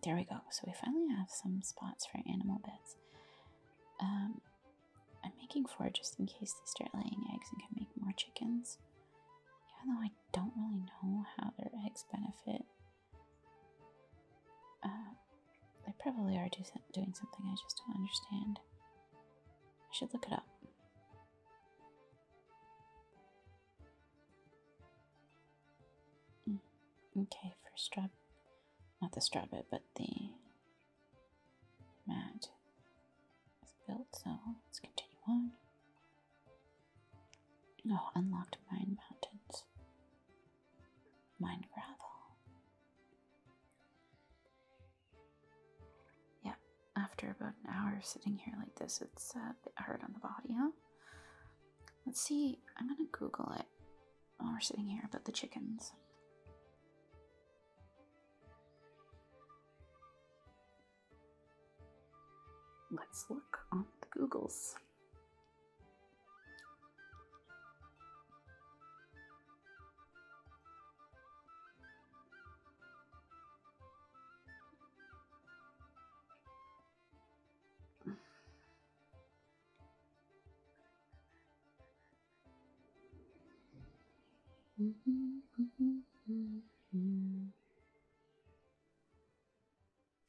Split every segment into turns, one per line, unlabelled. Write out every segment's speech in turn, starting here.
There we go. So we finally have some spots for animal beds. I'm making 4 just in case they start laying eggs and can make more chickens. Even though I don't really know how their eggs benefit. They probably are doing something I just don't understand. I should look it up. Okay, for not the straw bed, but the mat is built, so let's continue on. Oh, unlocked mine mountains. Mine gravel. Yeah, after about an hour of sitting here like this, it's a bit hard on the body, huh? Let's see, I'm gonna Google it while we're sitting here about the chickens. Let's look on the Googles.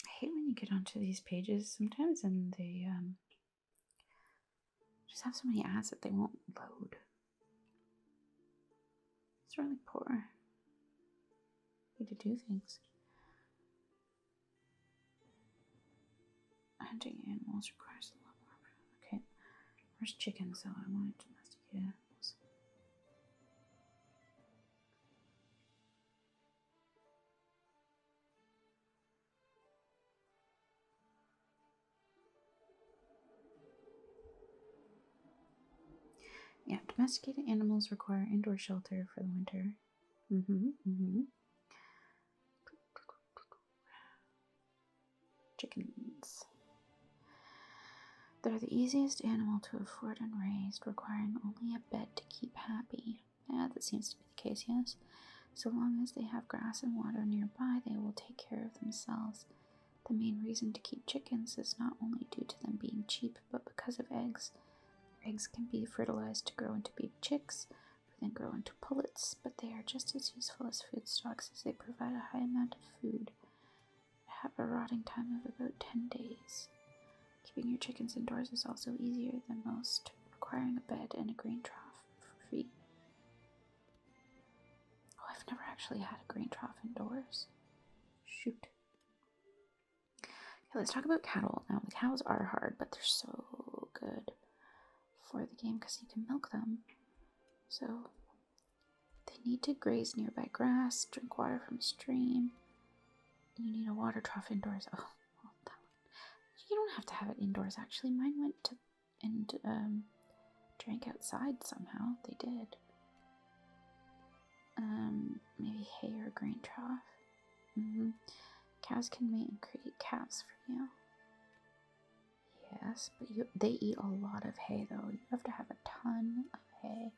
I hate when you get onto these pages sometimes and they just have so many ads that they won't load. It's really poor way to do things. Hunting animals requires a lot more. Okay, where's chickens though? I wanted domesticated animals. Yeah, domesticated animals require indoor shelter for the winter. Chickens. They're the easiest animal to afford and raise, requiring only a bed to keep happy. Yeah, that seems to be the case, yes. So long as they have grass and water nearby, they will take care of themselves. The main reason to keep chickens is not only due to them being cheap, but because of eggs. Eggs can be fertilized to grow into baby chicks, or then grow into pullets, but they are just as useful as food stocks as they provide a high amount of food. They have a rotting time of about 10 days. Keeping your chickens indoors is also easier than most, requiring a bed and a grain trough for feed. Oh, I've never actually had a grain trough indoors. Shoot. Okay, let's talk about cattle. Now, the cows are hard, but they're so good for the game because you can milk them. So they need to graze nearby grass, drink water from a stream. You need a water trough indoors. Oh, well, that one. You don't have to have it indoors. Actually, mine went to and drank outside somehow. They did. Maybe hay or grain trough. Cows can mate and create calves for you. Yes, but they eat a lot of hay though. You have to have a ton of hay,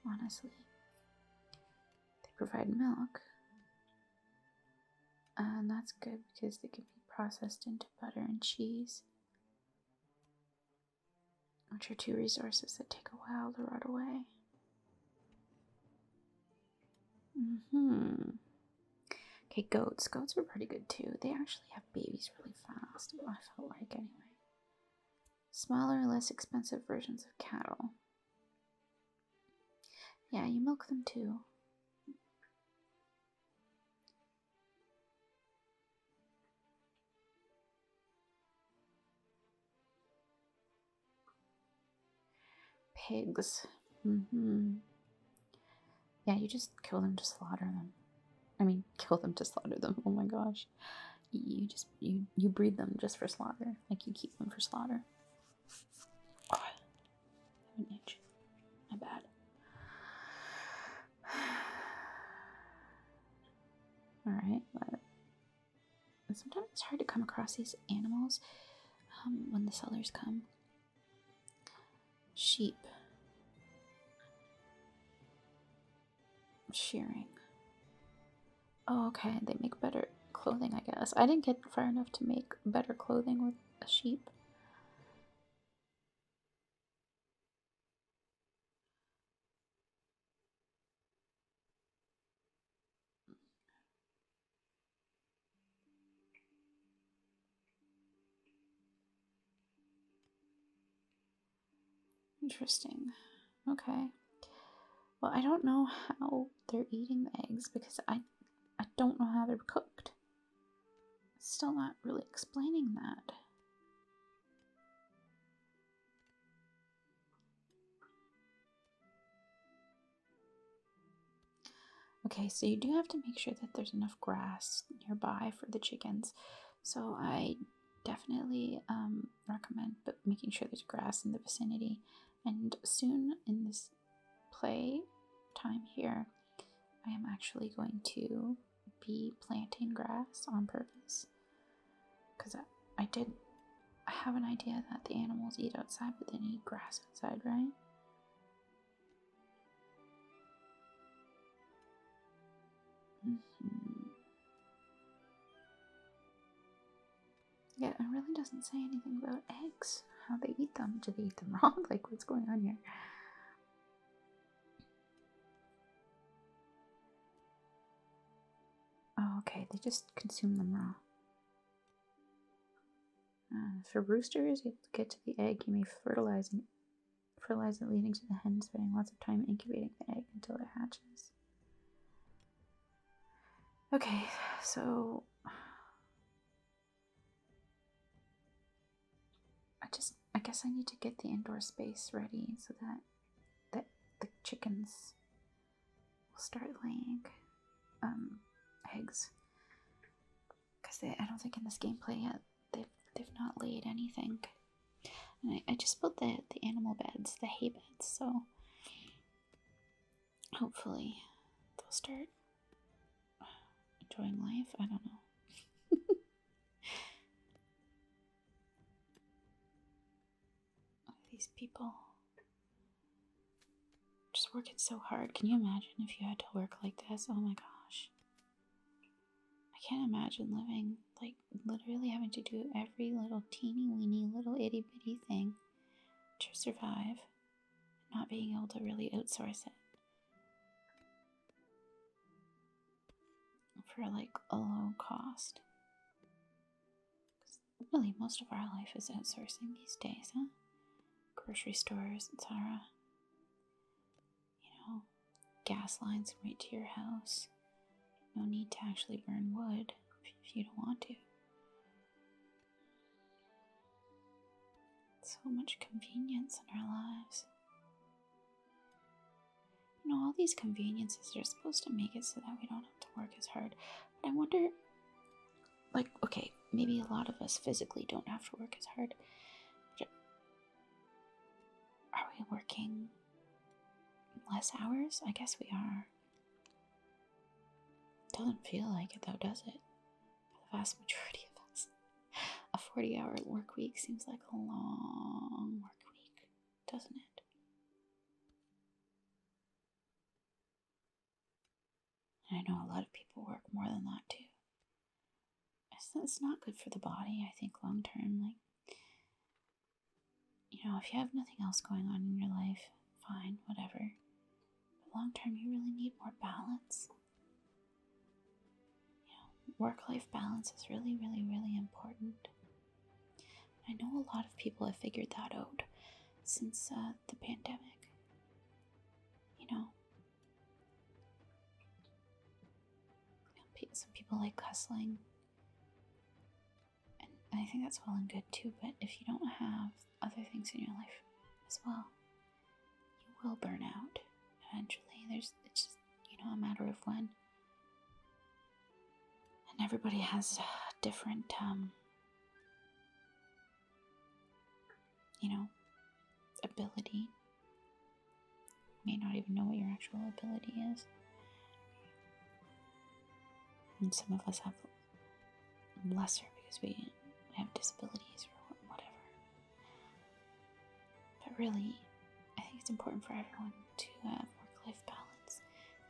honestly. They provide milk, and that's good because they can be processed into butter and cheese, which are 2 resources that take a while to rot away. Okay, goats. Goats are pretty good too. They actually have babies really fast, I felt like anyway. Smaller, less expensive versions of cattle. Yeah, you milk them too. Pigs. Yeah, you just kill them to slaughter them. I mean, kill them to slaughter them. Oh my gosh. You breed them just for slaughter. Like, you keep them for slaughter. Oh, I have an itch. My bad. Alright, but sometimes it's hard to come across these animals when the sellers come. Sheep. Shearing. Oh, okay, they make better clothing, I guess. I didn't get far enough to make better clothing with a sheep. Interesting. Okay. Well, I don't know how they're eating the eggs because I don't know how they're cooked. Still not really explaining that. Okay, so you do have to make sure that there's enough grass nearby for the chickens. So I definitely recommend making sure there's grass in the vicinity. And soon in this play time here, I am actually going to be planting grass on purpose. Because I have an idea that the animals eat outside, but they need grass outside, right? Yeah, it really doesn't say anything about eggs, how they eat them. Do they eat them raw? Like, what's going on here? Oh, okay, they just consume them raw. For roosters, you have to get to the egg. You may fertilize it, leading to the hen spending lots of time incubating the egg until it hatches. Okay, so I guess I need to get the indoor space ready so that the chickens will start laying eggs. Because I don't think in this gameplay yet they've not laid anything. And I just built the animal beds, the hay beds, so hopefully they'll start enjoying life. I don't know. These people just working so hard. Can you imagine if you had to work like this? Oh my gosh. I can't imagine living, like, literally having to do every little teeny weeny little itty bitty thing to survive, not being able to really outsource it for like a low cost. Really, most of our life is outsourcing these days, huh? Grocery stores, etc. You know, gas lines right to your house. No need to actually burn wood if you don't want to. So much convenience in our lives. You know, all these conveniences are supposed to make it so that we don't have to work as hard. But I wonder, like, okay, maybe a lot of us physically don't have to work as hard. But are we working less hours? I guess we are. Doesn't feel like it though, does it? For the vast majority of us. A 40-hour work week seems like a long work week, doesn't it? And I know a lot of people work more than that too. It's not good for the body, I think, long term. Like, you know, if you have nothing else going on in your life, fine, whatever. But long term, you really need more balance. You know, work-life balance is really, really, really important. I know a lot of people have figured that out since the pandemic. You know, some people like hustling, and I think that's well and good too, but if you don't have other things in your life as well, you will burn out eventually. It's just, you know, a matter of when. And everybody has different, you know, ability. You may not even know what your actual ability is. And some of us have lesser because we have disabilities or whatever. But really, I think it's important for everyone to have work-life balance.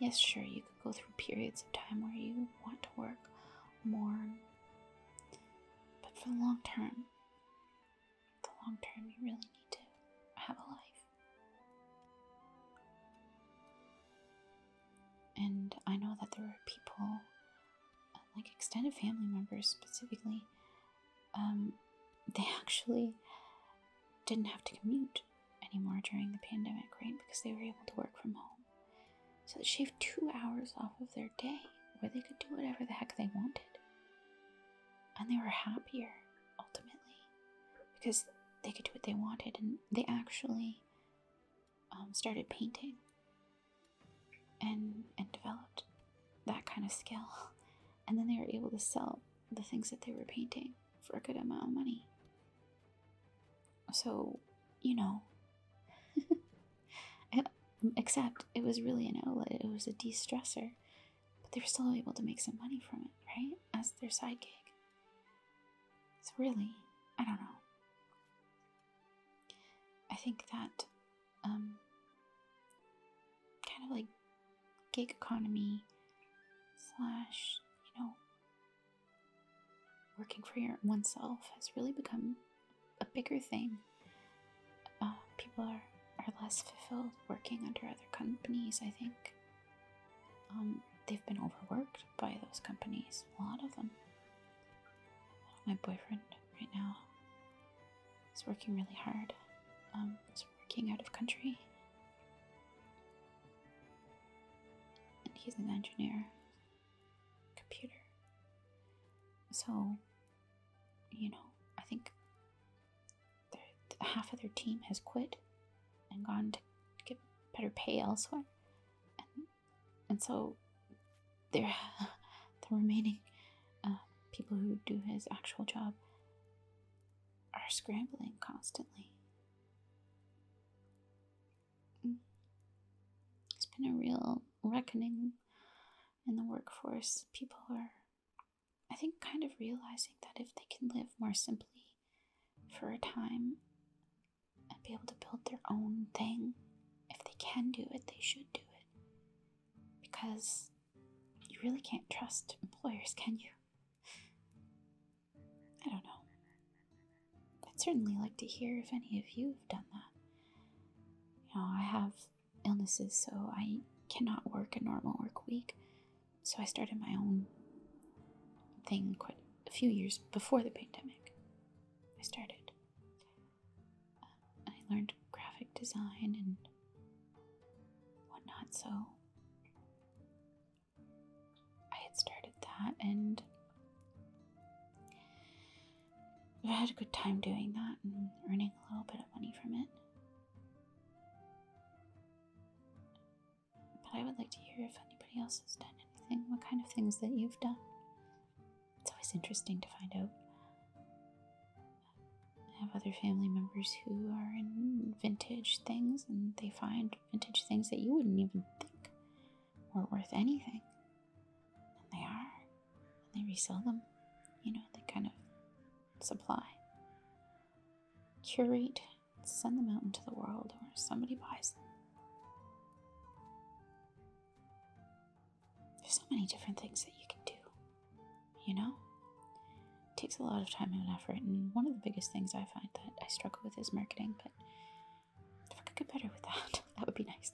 Yes, sure, you could go through periods of time where you want to work mourn. But for the long term, you really need to have a life. And I know that there are people, like extended family members specifically, they actually didn't have to commute anymore during the pandemic, right? Because they were able to work from home. So they shaved 2 hours off of their day where they could do whatever the heck they wanted. And they were happier, ultimately, because they could do what they wanted. And they actually started painting and developed that kind of skill. And then they were able to sell the things that they were painting for a good amount of money. So, you know, except it was really an outlet, it was a de-stressor, but they were still able to make some money from it, right? As their side gig. So really, I don't know. I think that kind of like gig economy slash, working for oneself has really become a bigger thing. People are less fulfilled working under other companies, I think. They've been overworked by those companies, a lot of them. My boyfriend right now is working really hard. He's working out of country. And he's an engineer, computer. So, I think half of their team has quit and gone to get better pay elsewhere. And so the remaining people who do his actual job are scrambling constantly. It's been a real reckoning in the workforce. People are, I think, kind of realizing that if they can live more simply for a time and be able to build their own thing, if they can do it, they should do it. Because you really can't trust employers, can you? I don't know. I'd certainly like to hear if any of you have done that. I have illnesses, so I cannot work a normal work week. So I started my own thing quite a few years before the pandemic. I started. I learned graphic design and whatnot, so I had started that, and I've had a good time doing that and earning a little bit of money from it. But I would like to hear if anybody else has done anything, what kind of things that you've done. It's always interesting to find out. I have other family members who are in vintage things, and they find vintage things that you wouldn't even think were worth anything. And they are. And they resell them. They kind of supply, curate, send them out into the world where somebody buys them. There's so many different things that you can do, It takes a lot of time and effort, and one of the biggest things I find that I struggle with is marketing, but if I could get better with that, that would be nice.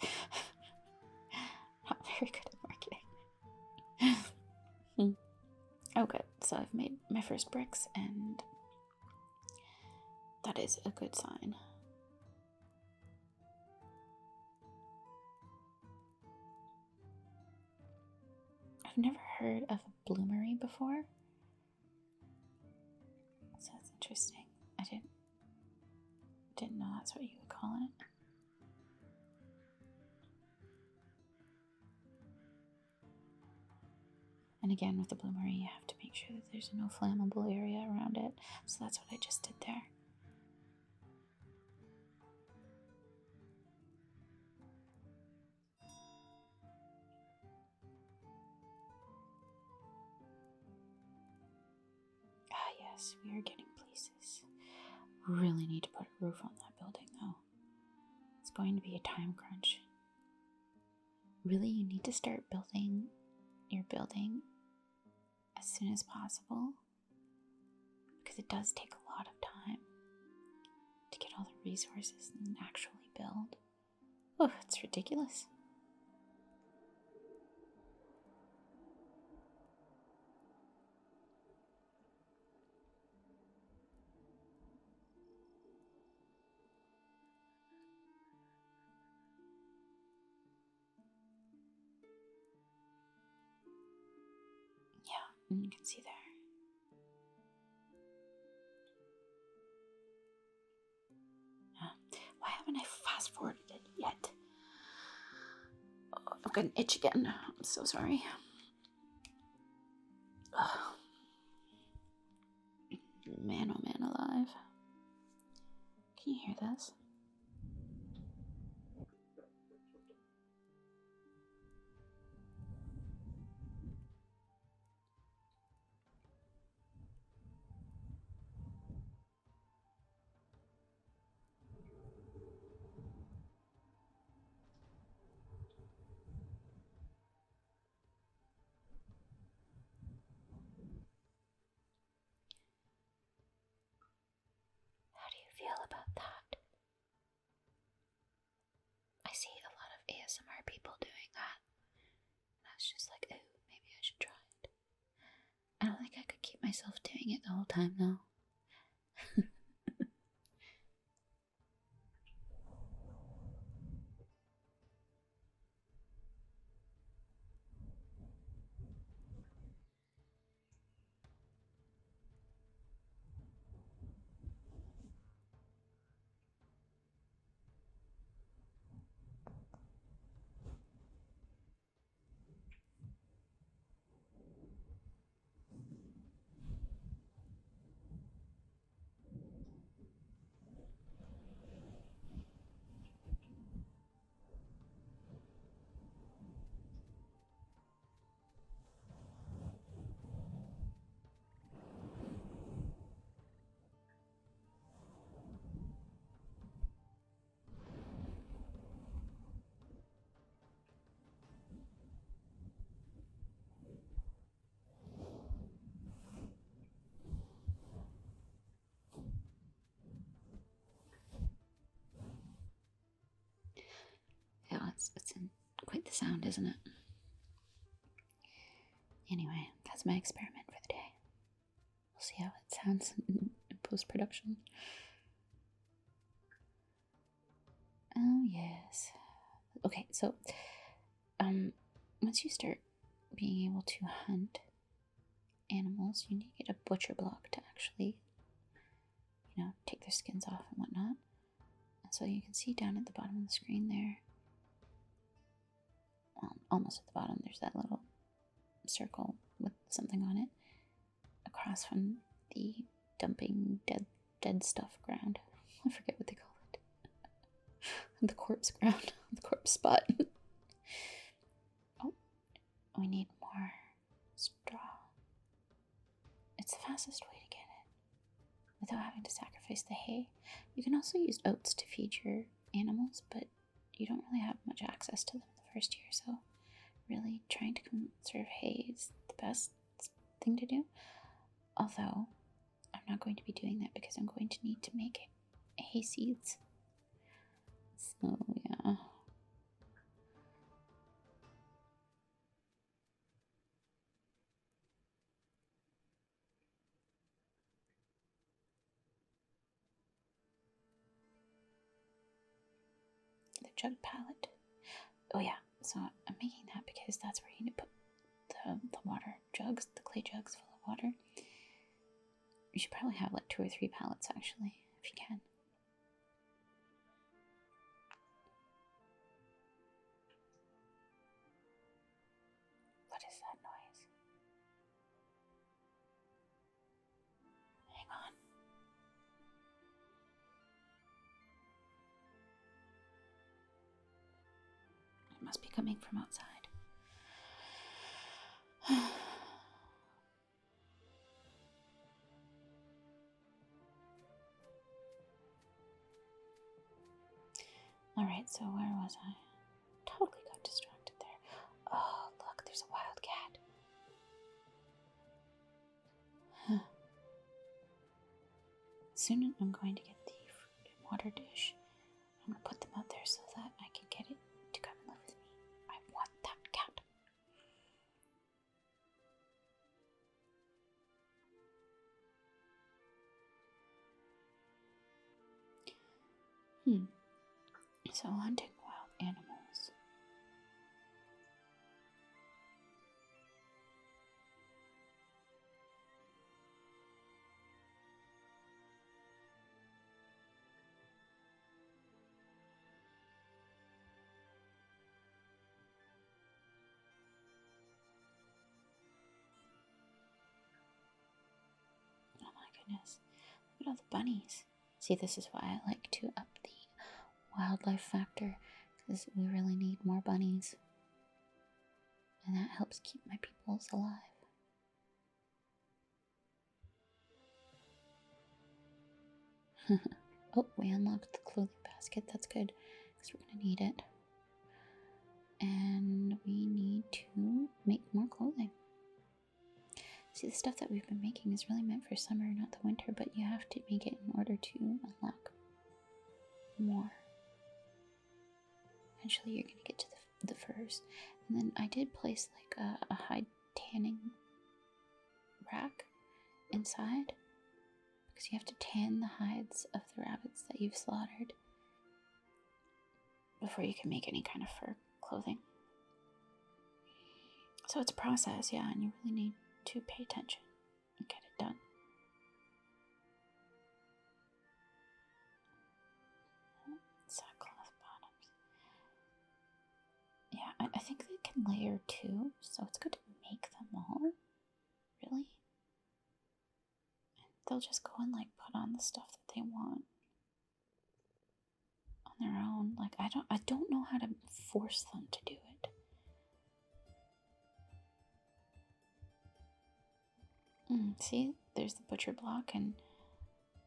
Not very good at marketing. Oh, good. So I've made my first bricks, and that is a good sign. I've never heard of a bloomery before, so that's interesting. I didn't know that's what you would call it. And again, with the bloomery, you have to make sure that there's no flammable area around it. So that's what I just did there. Ah, yes, we are getting places. Really need to put a roof on that building, though. It's going to be a time crunch. Really, you need to start building your building as soon as possible, because it does take a lot of time to get all the resources and actually build. Oh, it's ridiculous. Yeah, and you can see there. Why haven't I fast forwarded it yet? Oh, I've got an itch again. I'm so sorry. Ugh. Man, oh man alive. Can you hear this? How do you feel about that? I see a lot of ASMR people doing that. And I was just like, oh, maybe I should try it. I don't think I could keep myself doing it the whole time though. Yeah, it's in quite the sound, isn't it? Anyway, that's my experiment for the day. We'll see how it sounds in post-production. Oh, yes. Okay, so, once you start being able to hunt animals, you need to get a butcher block to actually, take their skins off and whatnot. And so you can see down at the bottom of the screen there, well, almost at the bottom, there's that little circle with something on it across from the dumping dead stuff ground. I forget what they call it. The corpse ground, the corpse spot. Oh, we need more straw. It's the fastest way to get it without having to sacrifice the hay. You can also use oats to feed your animals, but you don't really have much access to them in the first year, so really trying to conserve hay is the best thing to do. Although, I'm not going to be doing that because I'm going to need to make hay seeds. So, yeah. The jug pallet. Oh yeah, so I'm making that because that's where you need to put the water jugs, the clay jugs full of water. You should probably have like 2 or 3 pallets actually, if you can. What is that noise? Hang on. It must be coming from outside. Alright, so where was I? Totally got distracted there. Oh, look, there's a wild cat. soon as I'm going to get the fruit and water dish, I'm going to put them out there so that I can get it to come and live with me. I want that cat. So hunting wild animals. Oh my goodness. Look at all the bunnies. See, this is why I like to up the wildlife factor, because we really need more bunnies. And that helps keep my peoples alive. Oh, we unlocked the clothing basket. That's good, because we're going to need it. And we need to make more clothing. See, the stuff that we've been making is really meant for summer, not the winter, but you have to make it in order to unlock more. Eventually you're going to get to the furs. And then I did place like a hide tanning rack inside, because you have to tan the hides of the rabbits that you've slaughtered before you can make any kind of fur clothing. So it's a process, yeah, and you really need to pay attention and get it done. Sackcloth bottoms. Yeah, I think they can layer too, so it's good to make them all. Really? And they'll just go and like put on the stuff that they want on their own. Like I don't know how to force them to do it. See, there's the butcher block, and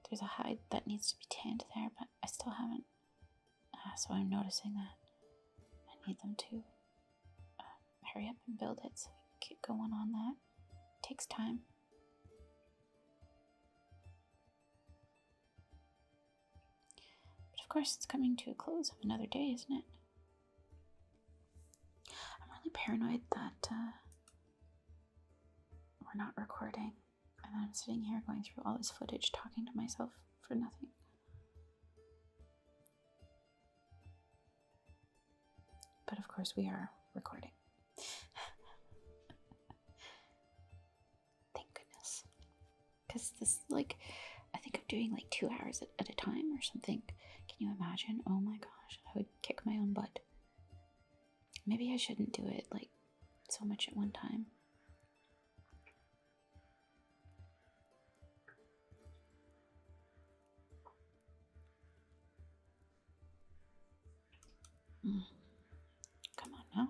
there's a hide that needs to be tanned there, but I still haven't. So I'm noticing that I need them to hurry up and build it so we can keep going on that. It takes time. But of course, it's coming to a close of another day, isn't it? I'm really paranoid that we're not recording, and I'm sitting here going through all this footage talking to myself for nothing. But of course we are recording. Thank goodness. Because this, like, I think I'm doing like 2 hours at a time or something. Can you imagine? Oh my gosh, I would kick my own butt. Maybe I shouldn't do it like so much at one time. Come on now.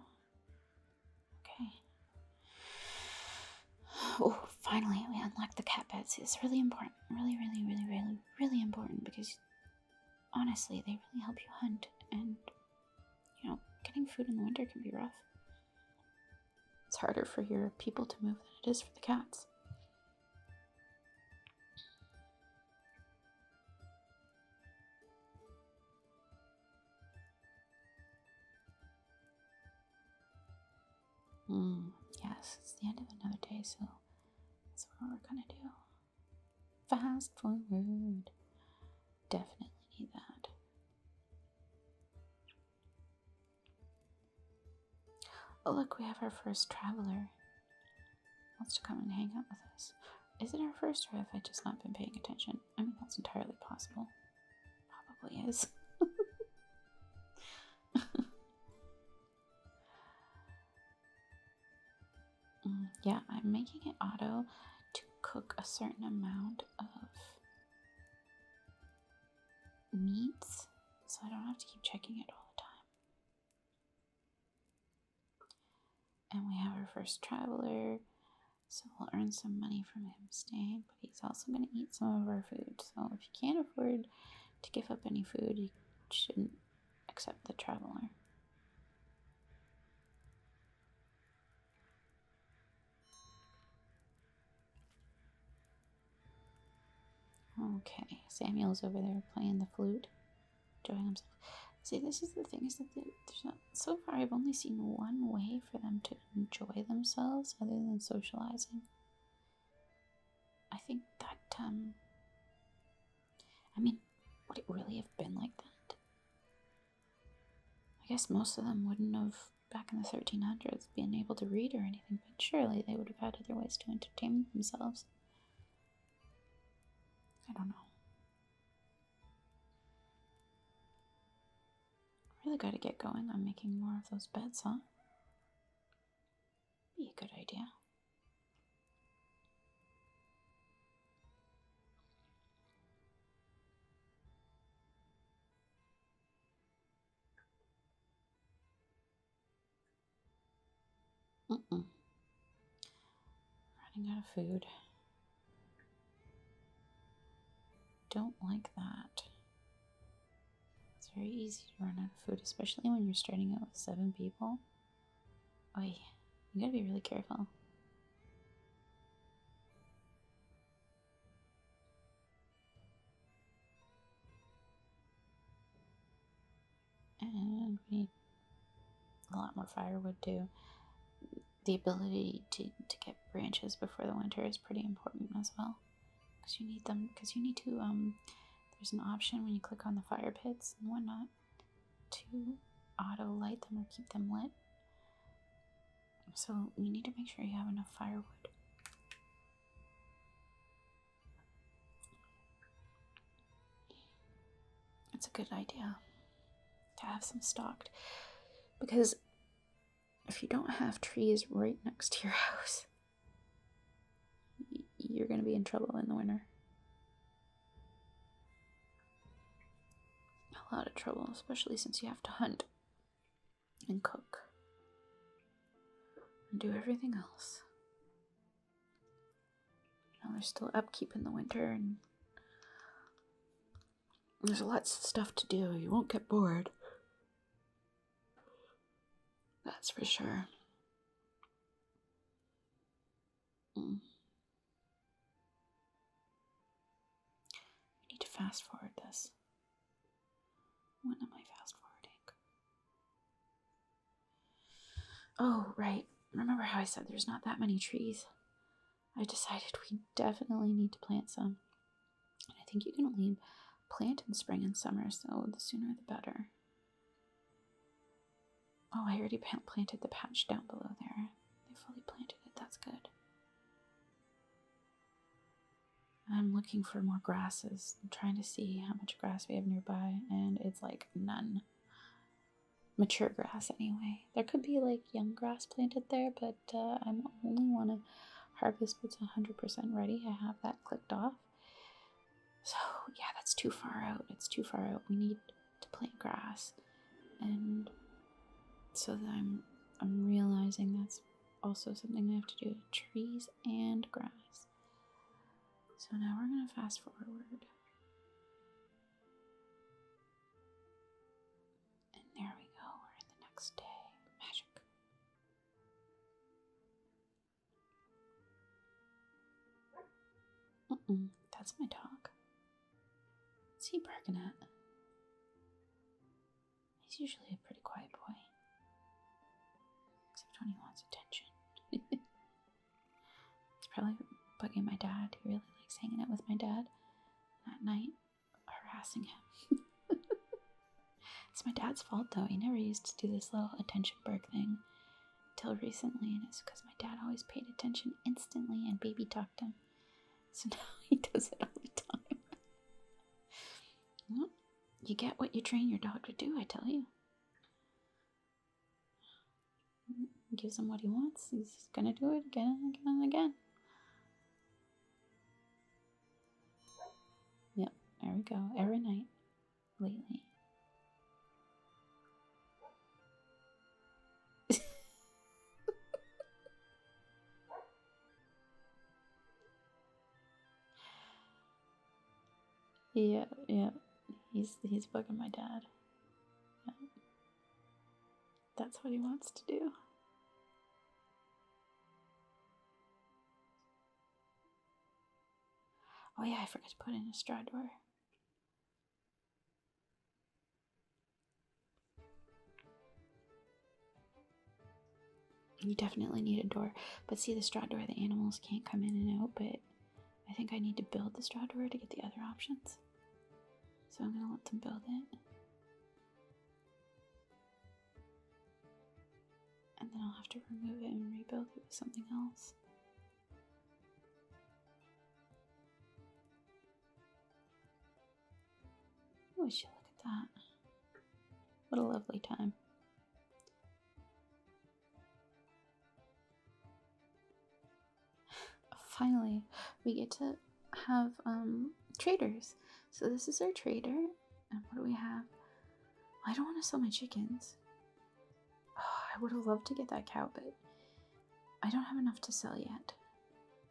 Okay. Oh, finally we unlocked the cat beds. It's really important. Really important, because honestly, they really help you hunt, and you know, getting food in the winter can be rough. It's harder for your people to move than it is for the cats. Yes, it's the end of another day, so that's what we're gonna do. Fast forward. Definitely need that. Oh look, we have our first traveler. Wants to come and hang out with us. Is it our first, or have I just not been paying attention? I mean, that's entirely possible. Probably is. Yeah, I'm making it auto to cook a certain amount of meats, so I don't have to keep checking it all the time. And we have our first traveler, so we'll earn some money from him staying, but he's also going to eat some of our food. So if you can't afford to give up any food, you shouldn't accept the traveler. Okay, Samuel's over there playing the flute, enjoying himself. See, this is the thing, is that there's not, so far I've only seen one way for them to enjoy themselves other than socializing. I think that, I mean, would it really have been like that? I guess most of them wouldn't have, back in the 1300s, been able to read or anything, but surely they would have had other ways to entertain themselves. I don't know. Really gotta get going on making more of those beds, huh? Be a good idea. Running out of food. Don't like that. It's very easy to run out of food, especially when you're starting out with 7 people. Oy, you gotta be really careful. And we need a lot more firewood too. The ability to get branches before the winter is pretty important as well. Because you need them, because you need to, there's an option when you click on the fire pits and whatnot to auto light them or keep them lit. So you need to make sure you have enough firewood. It's a good idea to have some stocked, because if you don't have trees right next to your house, you're going to be in trouble in the winter. A lot of trouble, especially since you have to hunt and cook and do everything else. You know, there's still upkeep in the winter, and there's lots of stuff to do. You won't get bored. That's for sure. I need to fast forward this. When am I fast forwarding? Oh, right. Remember how I said there's not that many trees? I decided we definitely need to plant some. And I think you can only plant in spring and summer, so the sooner the better. Oh, I already planted the patch down below there. They fully planted it, that's good. I'm looking for more grasses. I'm trying to see how much grass we have nearby, and it's like none. Mature grass anyway. There could be like young grass planted there, but I only want to harvest what's 100% ready. I have that clicked off. So yeah, that's too far out. It's too far out. We need to plant grass, and so that I'm realizing that's also something I have to do: trees and grass. So now we're gonna fast forward, and there we go. We're in the next day. Magic. That's my dog. What's he barking at? He's usually a pretty quiet boy. Except when he wants attention. It's probably bugging my dad. He really likes hanging out with my dad at night, harassing him. It's my dad's fault though. He never used to do this little attention bark thing until recently, and it's because my dad always paid attention instantly and baby talked him. So now he does it all the time. Well, you get what you train your dog to do, I tell you. Gives him what he wants, he's gonna do it again and again and again. Yep, there we go. Every night lately. Yeah. He's bugging my dad. Yeah. That's what he wants to do. Oh yeah, I forgot to put in a straw door. You definitely need a door. But see, the straw door, the animals can't come in and out, but I think I need to build the straw door to get the other options. So I'm gonna let them build it. And then I'll have to remove it and rebuild it with something else. Would you look at that? What a lovely time. Finally, we get to have traders. So this is our trader. And what do we have? I don't want to sell my chickens. Oh, I would have loved to get that cow, but I don't have enough to sell yet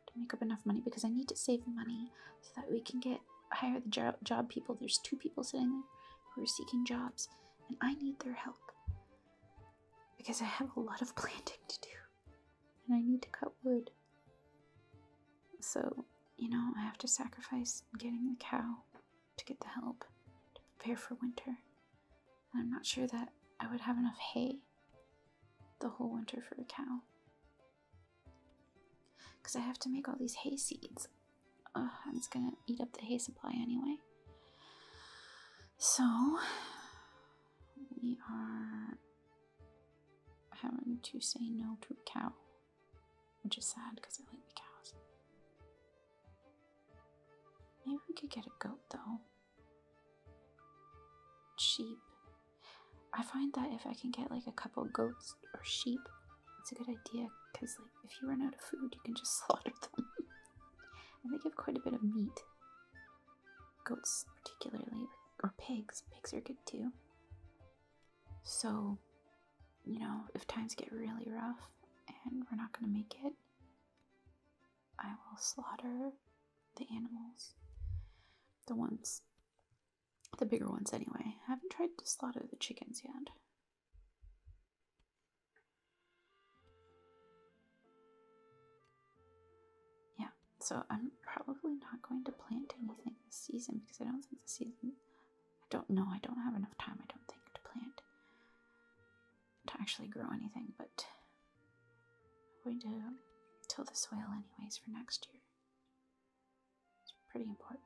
to make up enough money because I need to save money so that we can hire the job people. There's 2 people sitting there who are seeking jobs, and I need their help because I have a lot of planting to do and I need to cut wood. So, I have to sacrifice getting the cow to get the help to prepare for winter. And I'm not sure that I would have enough hay the whole winter for a cow. Because I have to make all these hay seeds. And it's gonna eat up the hay supply anyway. So, we are having to say no to a cow. Which is sad because I like the cows. Maybe we could get a goat though. Sheep. I find that if I can get like a couple goats or sheep, it's a good idea because like if you run out of food, you can just slaughter them. And they give quite a bit of meat. Goats particularly, or pigs. Pigs are good too. So, if times get really rough and we're not going to make it, I will slaughter the animals. The bigger ones anyway. I haven't tried to slaughter the chickens yet. Yeah, so I'm probably not going to plant anything this season because I don't think the season... I don't know, I don't have enough time, I don't think, to plant. To actually grow anything, but I'm going to till the soil anyways for next year. It's pretty important.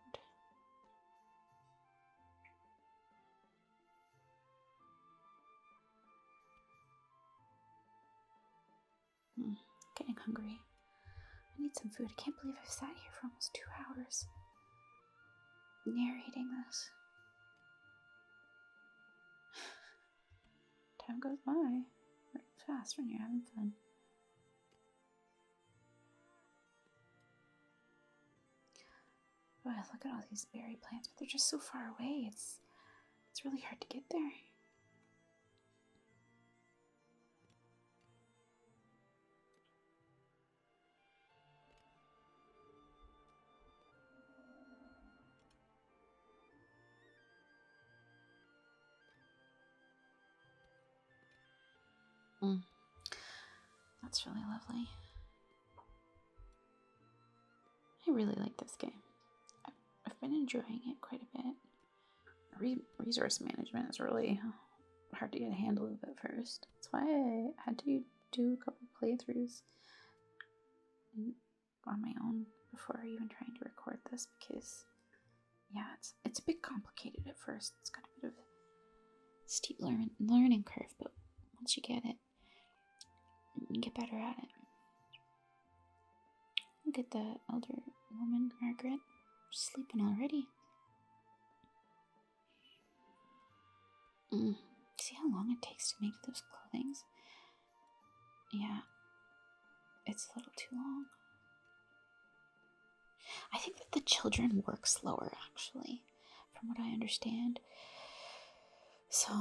Getting hungry. I need some food. I can't believe I've sat here for almost 2 hours narrating this. Time goes by very fast when you're having fun. Oh, look at all these berry plants, but they're just so far away. It's really hard to get there. That's really lovely. I really like this game. I've been enjoying it quite a bit. Resource management is really hard to get a handle of at first. That's why I had to do a couple playthroughs on my own before even trying to record this because, yeah, it's a bit complicated at first. It's got a bit of a steep learning curve, but once you get it, you get better at it. Look at the elder woman, Margaret, sleeping already. See how long it takes to make those clothings? Yeah, it's a little too long. I think that the children work slower, actually, from what I understand. So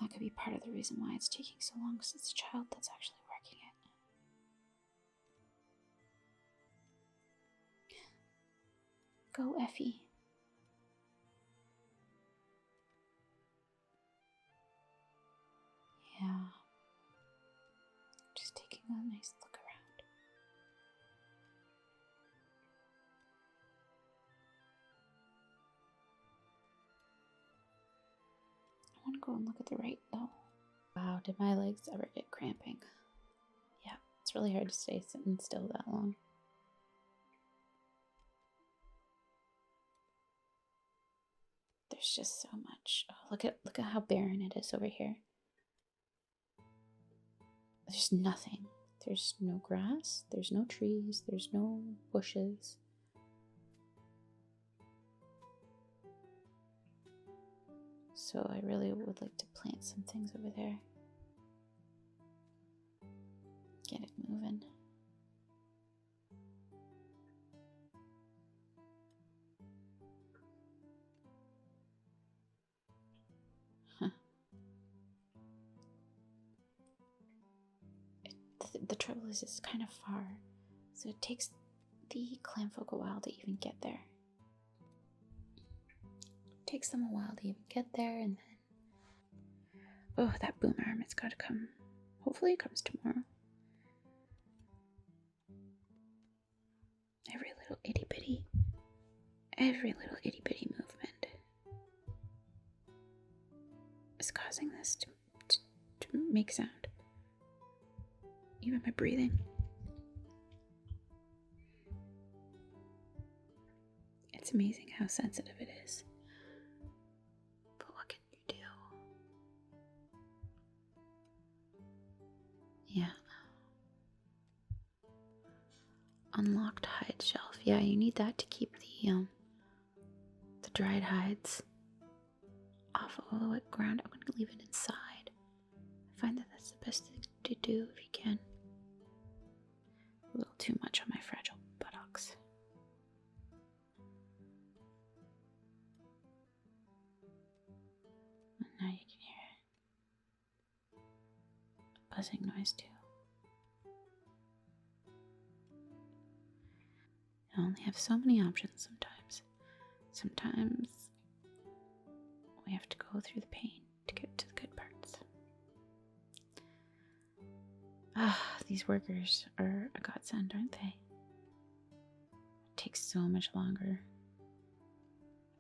that could be part of the reason why it's taking so long, because it's a child that's actually working it. Go, Effie. Yeah. Just taking a nice look around. want to go and look at the right though. Wow, did my legs ever get cramping? Yeah, it's really hard to stay sitting still that long. There's just so much. Oh, look at how barren it is over here. There's nothing. There's no grass, there's no trees, there's no bushes. So I really would like to plant some things over there. Get it moving. Huh. The trouble is it's kind of far, so it takes the Clanfolk a while to even get there. It takes them a while to even get there, and then... Oh, that boom arm, it's gotta come. Hopefully it comes tomorrow. Every little itty bitty movement is causing this to make sound. Even my breathing. It's amazing how sensitive it is. But what can you do? Yeah. Unlocked hide shelf. Yeah, you need that to keep the dried hides off of all the wet ground. I'm gonna leave it inside. I find that that's the best thing to do if you can. A little too much on my fragile buttocks. And now you can hear a buzzing noise too. You only have so many options sometimes. Sometimes we have to go through the pain to get to the good parts. Ah, these workers are a godsend, aren't they? It takes so much longer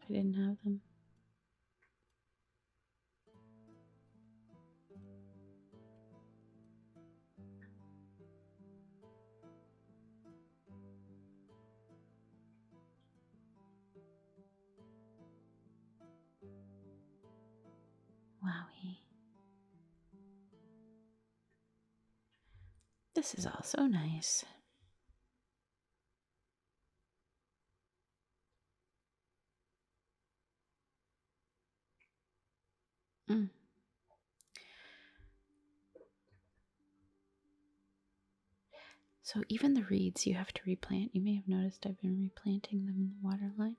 if I didn't have them. Wowie. This is all so nice. So even the reeds you have to replant. You may have noticed I've been replanting them in the water line.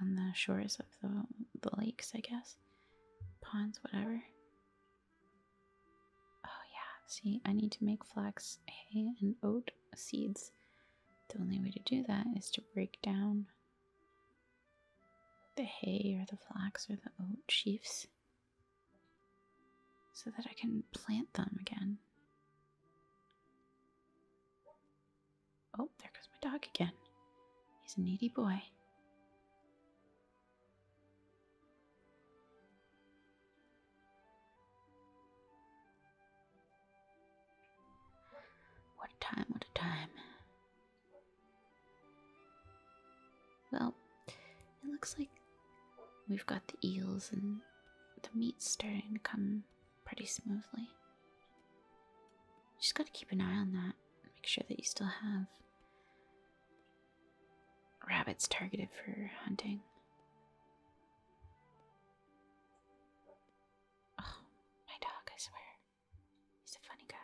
On the shores of the lakes, I guess. Ponds, whatever. Oh yeah, see, I need to make flax hay and oat seeds. The only way to do that is to break down the hay or the flax or the oat sheaves so that I can plant them again. Oh, there goes my dog again. He's a needy boy. What a time, what a time. Well, it looks like we've got the eels and the meat's starting to come pretty smoothly. Just gotta keep an eye on that. Make sure that you still have rabbits targeted for hunting. Oh, my dog, I swear. He's a funny guy.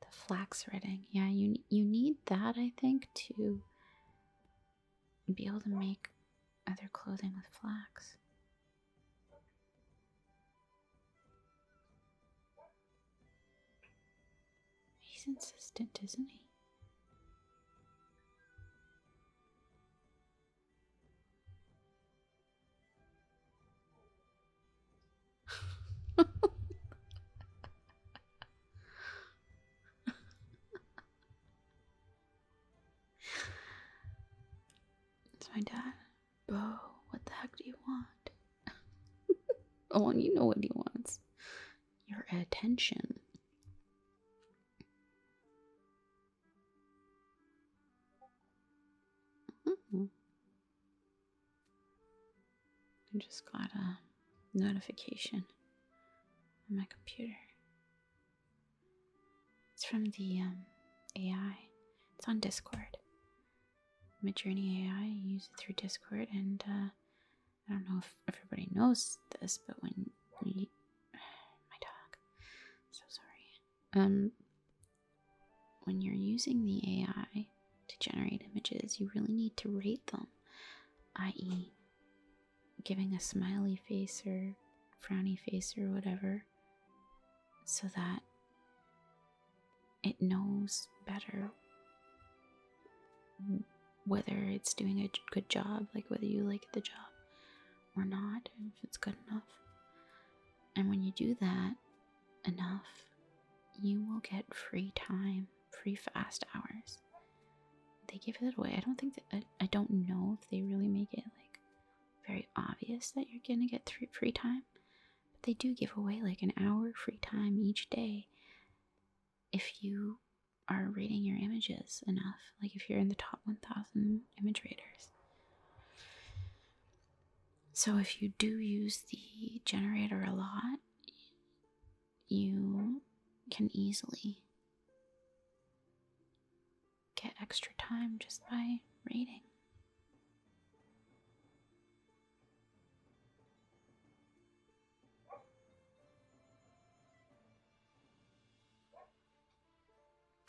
The flax threading. Yeah, you need that, I think, to be able to make other clothing with flax. He's insistent, isn't he? my dad. Bo, what the heck do you want? Oh, and you know what he wants. Your attention. I just got a notification on my computer. It's from the AI. It's on Discord. Midjourney AI. You use it through Discord, and I don't know if everybody knows this, but when you, my dog, so sorry. When you're using the AI to generate images, you really need to rate them, i.e., giving a smiley face or frowny face or whatever, so that it knows better whether it's doing a good job, like whether you like the job or not, if it's good enough. And when you do that enough, you will get free time, free fast hours. They give it away. I don't know if they really make it like very obvious that you're gonna get free time, but they do give away like an hour free time each day if you are rating your images enough, like if you're in the top 1,000 image raters. So if you do use the generator a lot, you can easily get extra time just by rating.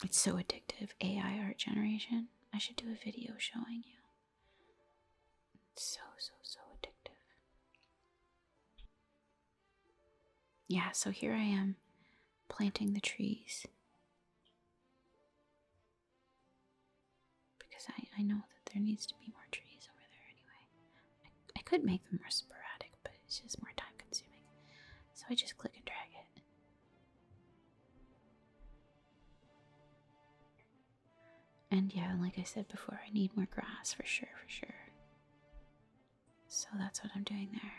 It's so addictive, AI art generation. I should do a video showing you. It's so addictive. Yeah, so here I am planting the trees. Because I know that there needs to be more trees over there anyway. I could make them more sporadic, but it's just more time consuming. So I just click and drag it. And yeah, like I said before, I need more grass for sure. So that's what I'm doing there.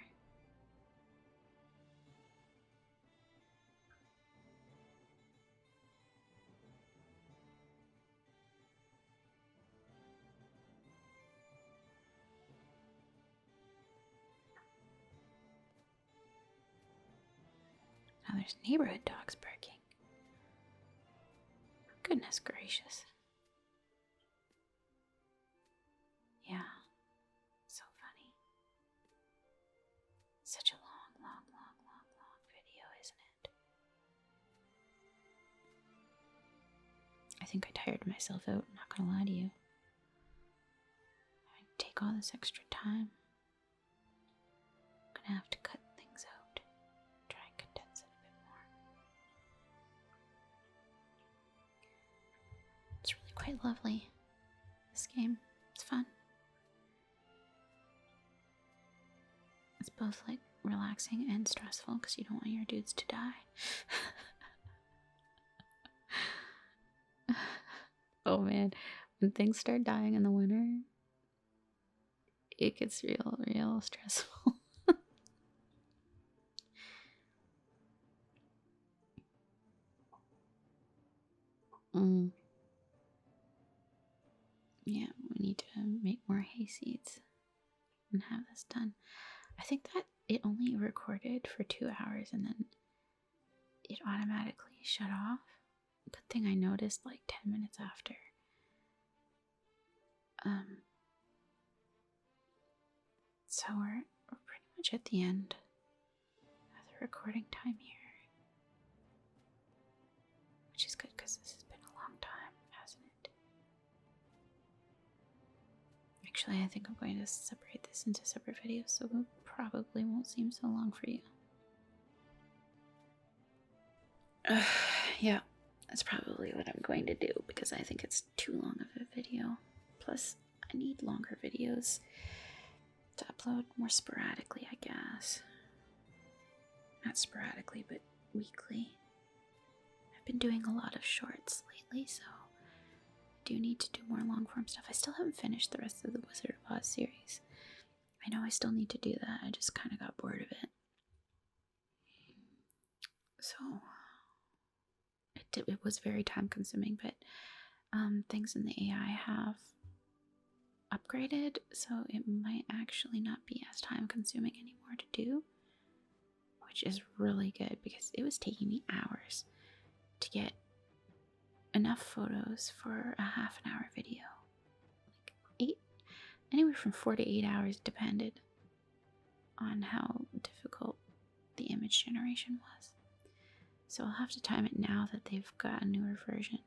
Now there's neighborhood dogs barking. Goodness gracious. Yeah, so funny. Such a long video, isn't it? I think I tired myself out, I'm not gonna lie to you. I take all this extra time. I'm gonna have to cut things out. Try and condense it a bit more. It's really quite lovely. This game, it's fun. It's both like relaxing and stressful because you don't want your dudes to die. Oh man, when things start dying in the winter, it gets real stressful. Yeah, we need to make more hay seeds and have this done. I think that it only recorded for 2 hours and then it automatically shut off. Good thing I noticed like 10 minutes after. So we're pretty much at the end of the recording time here, which is good because this has been a long time, hasn't it? Actually, I think I'm going to separate this into separate videos so it probably won't seem so long for you. Yeah, that's probably what I'm going to do because I think it's too long of a video. Plus, I need longer videos to upload more sporadically, I guess. Not sporadically, but weekly. I've been doing a lot of shorts lately, so I do need to do more long form stuff. I still haven't finished the rest of the Wizard of pause series. I know I still need to do that. I just kind of got bored of it. So it was very time consuming, but things in the AI have upgraded, so it might actually not be as time consuming anymore to do, which is really good because it was taking me hours to get enough photos for a half an hour video. Like anywhere from 4 to 8 hours depended on how difficult the image generation was. So I'll have to time it now that they've got a newer version,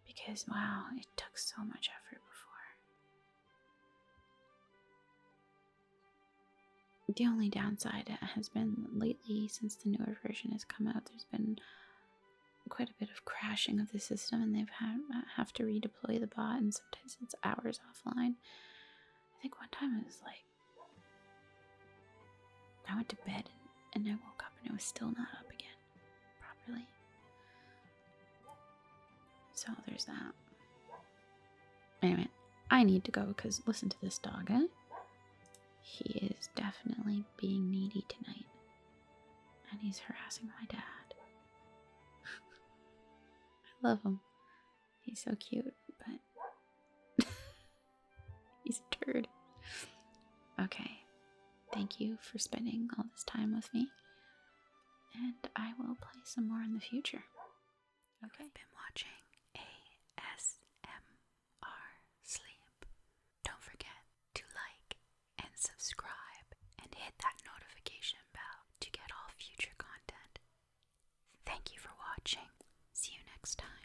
because wow, it took so much effort before. The only downside has been lately, since the newer version has come out, there's been quite a bit of crashing of the system, and they've have to redeploy the bot, and sometimes it's hours offline. I think one time it was like I went to bed and I woke up and it was still not up again properly. So there's that. Anyway, I need to go because listen to this dog, eh? He is definitely being needy tonight. And he's harassing my dad. I love him. He's so cute, but he's a turd. Okay. Thank you for spending all this time with me. And I will play some more in the future. Okay. I've been watching ASMR Sleep. Don't forget to like and subscribe and hit that notification bell to get all future content. Thank you for watching. See you next time.